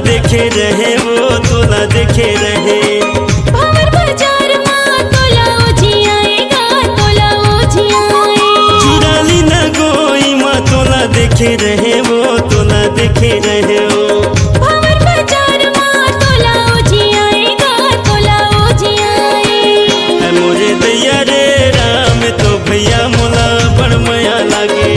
देखे रहे वो तोला देखे रहे भंवर बाजार मां तोला ओझियाएगा तोला ओझियाए चुराली न गोई मां तोला देखे रहे वो तोला देखे रहे ओ भंवर बाजार मां तोला ओझियाएगा तोला ओझियाए है मोरे दैया रे राम तो भैया मोला बड़ माया लागे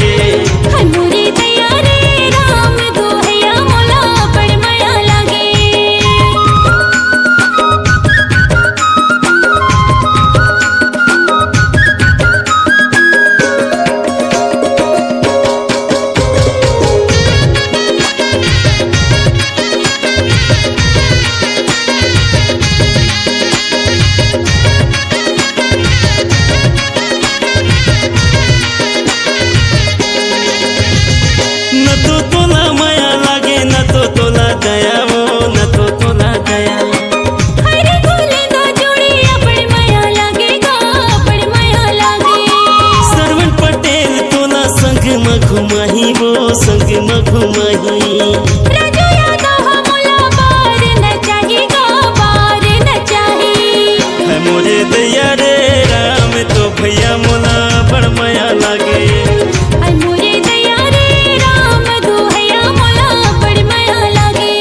है मोरे दैया रे राम दो हैया मोला बड़ माया लागे न तो तोला माया लागे न तो तोला दया वो न तो तोला दया हरे भोले दा जोड़िया बड़ माया लागेगा बड़ माया लागे सरवण पटेल तोला संग में घुमाही वो संग में घुमाही राजू यादव मोला बार न चाहेगा बार न चाहे है मोरे दैया रे राम तो भैया मोला बड़ माया लागे है मोरे दैया रे राम दो हैया मोला बड़ माया लागे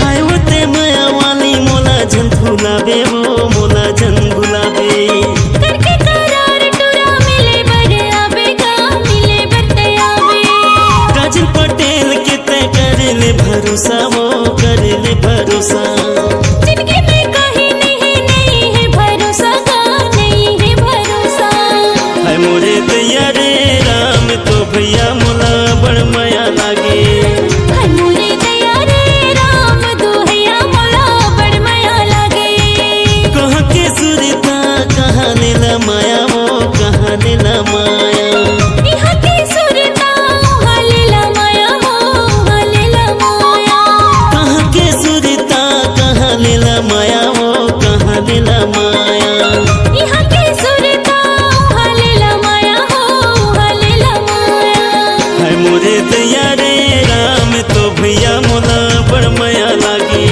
हाय होते माया वाली मोला जन भुलावे वो मोला जन भुलावे करके करार टुरा मिले बर आवेगा मिले बर तयावे राजन पटेल के तय करे ले भरोसा वो करे ले भरोसा जिंदगी में कहीं नहीं है भरोसा का नहीं है भरोसा है मोरे दैया रे राम तो भैया मोला बड़ माया लागे है मोरे दैया रे राम दो हैया मोला बड़ माया लागे कहाँ के सुरता कहाँ नीला माया वो कहाँ नीला माया यहाँ की सुरता हालेला माया हो हालेला माया कहाँ के सुरता कहाँ नीला माया वो कहाँ नीला माया यहाँ की सुरता हालेला माया हो हालेला माया है मोरे दैया रे राम तो भैया मोला बड़ माया लागे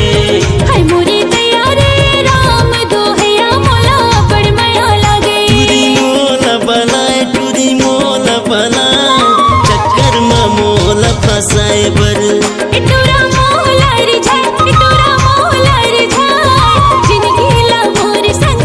है मोरे दैया रे राम दो हैया मोला बड़ माया लागे टूरी मोला बलाए चक्कर में मोला फसाए बर इटूरा मोला रिझाए इटूरा मोला रिझाए जिंदगी ला मोर संग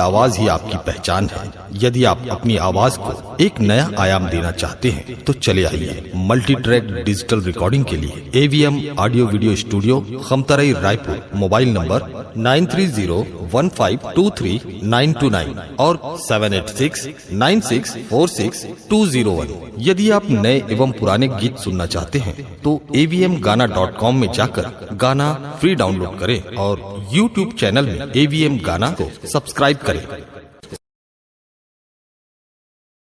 आवाज ही आपकी पहचान है। यदि आप अपनी आवाज को एक नया आयाम देना चाहते हैं तो चले आइए मल्टी ट्रैक डिजिटल रिकॉर्डिंग के लिए AVM audio video studio, Khamtarai, Raipur. Mobile number 9301523929 और 7869646201। यदि आप नए एवं पुराने गीत सुनना चाहते हैं तो avmgana.com में जाकर गाना फ्री डाउनलोड करें और YouTube चैनल में AVM गाना को सब्सक्राइब करें।